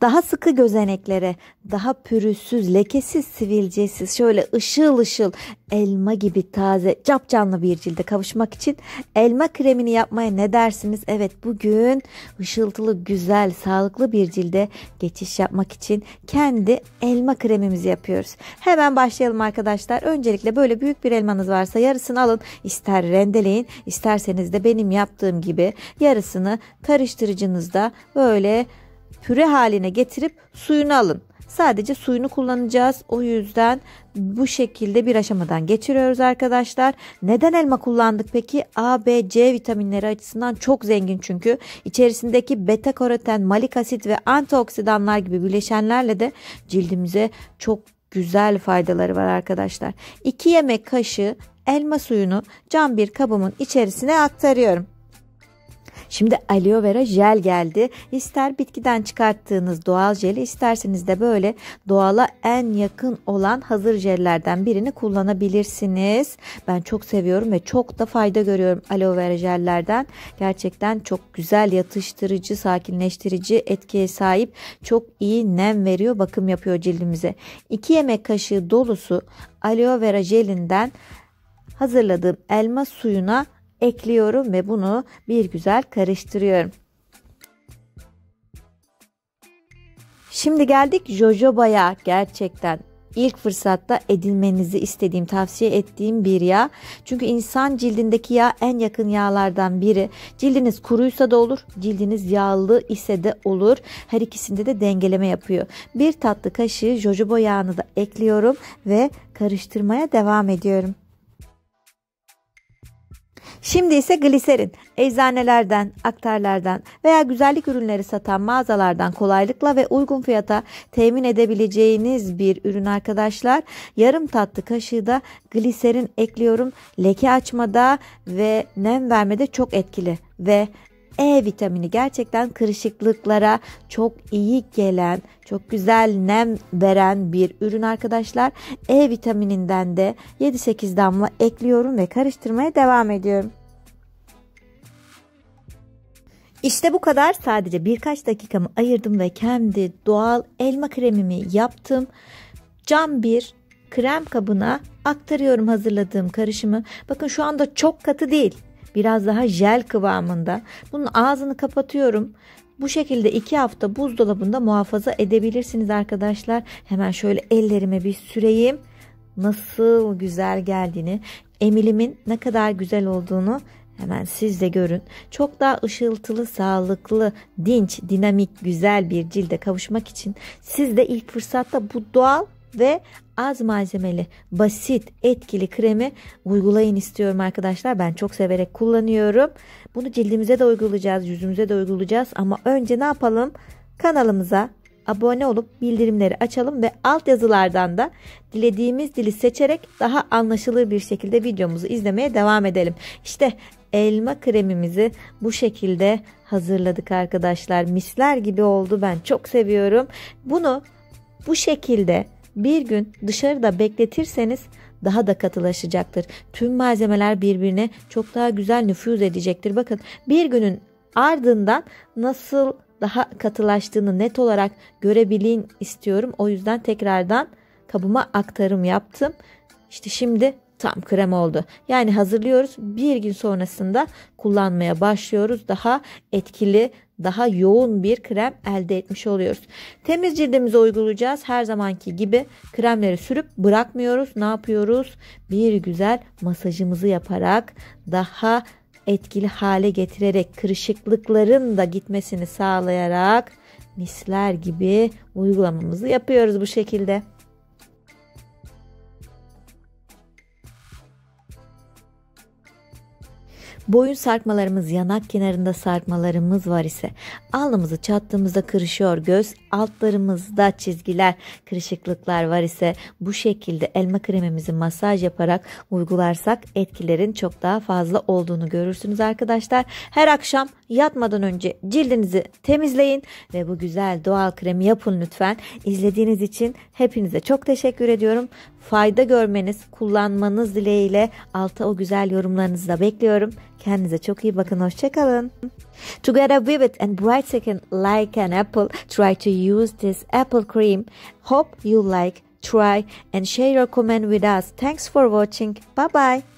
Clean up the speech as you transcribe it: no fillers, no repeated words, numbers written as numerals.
Daha sıkı gözeneklere, daha pürüzsüz, lekesiz, sivilcesiz, şöyle ışıl ışıl elma gibi taze, capcanlı bir cilde kavuşmak için elma kremini yapmaya ne dersiniz? Evet, bugün ışıltılı, güzel, sağlıklı bir cilde geçiş yapmak için kendi elma kremimizi yapıyoruz. Hemen başlayalım arkadaşlar. Öncelikle böyle büyük bir elmanız varsa yarısını alın. İster rendeleyin, isterseniz de benim yaptığım gibi yarısını karıştırıcınızda böyle püre haline getirip suyunu alın. Sadece suyunu kullanacağız. O yüzden bu şekilde bir aşamadan geçiriyoruz arkadaşlar. Neden elma kullandık peki? A, B, C vitaminleri açısından çok zengin çünkü. İçerisindeki beta karoten, malik asit ve antioksidanlar gibi bileşenlerle de cildimize çok güzel faydaları var arkadaşlar. 2 yemek kaşığı elma suyunu cam bir kabımın içerisine aktarıyorum. Şimdi aloe vera jel geldi. İster bitkiden çıkarttığınız doğal jeli, isterseniz de böyle doğala en yakın olan hazır jellerden birini kullanabilirsiniz. Ben çok seviyorum ve çok da fayda görüyorum aloe vera jellerden. Gerçekten çok güzel yatıştırıcı, sakinleştirici etkiye sahip. Çok iyi nem veriyor, bakım yapıyor cildimize. 2 yemek kaşığı dolusu aloe vera jelinden hazırladığım elma suyuna ekliyorum ve bunu bir güzel karıştırıyorum. Şimdi geldik jojobaya. Gerçekten ilk fırsatta edinmenizi istediğim, tavsiye ettiğim bir yağ. Çünkü insan cildindeki yağ en yakın yağlardan biri. Cildiniz kuruysa da olur, cildiniz yağlı ise de olur. Her ikisinde de dengeleme yapıyor. Bir tatlı kaşığı jojoba yağını da ekliyorum ve karıştırmaya devam ediyorum. Şimdi ise gliserin. Eczanelerden, aktarlardan veya güzellik ürünleri satan mağazalardan kolaylıkla ve uygun fiyata temin edebileceğiniz bir ürün arkadaşlar. Yarım tatlı kaşığı da gliserin ekliyorum. Leke açmada ve nem vermede çok etkili ve E vitamini gerçekten kırışıklıklara çok iyi gelen, çok güzel nem veren bir ürün arkadaşlar. E vitamininden de 7-8 damla ekliyorum ve karıştırmaya devam ediyorum. İşte bu kadar. Sadece birkaç dakikamı ayırdım ve kendi doğal elma kremimi yaptım. Cam bir krem kabına aktarıyorum hazırladığım karışımı. Bakın şu anda çok katı değil. Biraz daha jel kıvamında. Bunun ağzını kapatıyorum. Bu şekilde 2 hafta buzdolabında muhafaza edebilirsiniz arkadaşlar. Hemen şöyle ellerime bir süreyim. Nasıl güzel geldiğini, emilimin ne kadar güzel olduğunu hemen siz de görün. Çok daha ışıltılı, sağlıklı, dinç, dinamik, güzel bir cilde kavuşmak için siz de ilk fırsatta bu doğal ve az malzemeli, basit, etkili kremi uygulayın istiyorum arkadaşlar. Ben çok severek kullanıyorum. Bunu cildimize de uygulayacağız, yüzümüze de uygulayacağız. Ama önce ne yapalım? Kanalımıza abone olup bildirimleri açalım ve altyazılardan da dilediğimiz dili seçerek daha anlaşılır bir şekilde videomuzu izlemeye devam edelim. İşte elma kremimizi bu şekilde hazırladık arkadaşlar. Misler gibi oldu. Ben çok seviyorum. Bunu bu şekilde bir gün dışarıda bekletirseniz daha da katılaşacaktır. Tüm malzemeler birbirine çok daha güzel nüfuz edecektir. Bakın bir günün ardından nasıl daha katılaştığını net olarak görebilin istiyorum. O yüzden tekrardan kabıma aktarım yaptım. İşte şimdi tam krem oldu. Yani hazırlıyoruz. Bir gün sonrasında kullanmaya başlıyoruz. Daha etkili, daha yoğun bir krem elde etmiş oluyoruz. Temiz cildimize uygulayacağız. Her zamanki gibi kremleri sürüp bırakmıyoruz. Ne yapıyoruz? Bir güzel masajımızı yaparak, daha etkili hale getirerek, kırışıklıkların da gitmesini sağlayarak misler gibi uygulamamızı yapıyoruz bu şekilde. Boyun sarkmalarımız, yanak kenarında sarkmalarımız var ise, alnımızı çattığımızda kırışıyor, göz altlarımızda çizgiler, kırışıklıklar var ise bu şekilde elma kremimizi masaj yaparak uygularsak etkilerin çok daha fazla olduğunu görürsünüz arkadaşlar. Her akşam yatmadan önce cildinizi temizleyin ve bu güzel doğal kremi yapın lütfen. İzlediğiniz için hepinize çok teşekkür ediyorum. Fayda görmeniz, kullanmanız dileğiyle alta o güzel yorumlarınızı da bekliyorum. Kendinize çok iyi bakın. Hoşçakalın. To get a vivid and bright skin like an apple, try to use this apple cream. Hope you like, try and share your comment with us. Thanks for watching. Bye bye.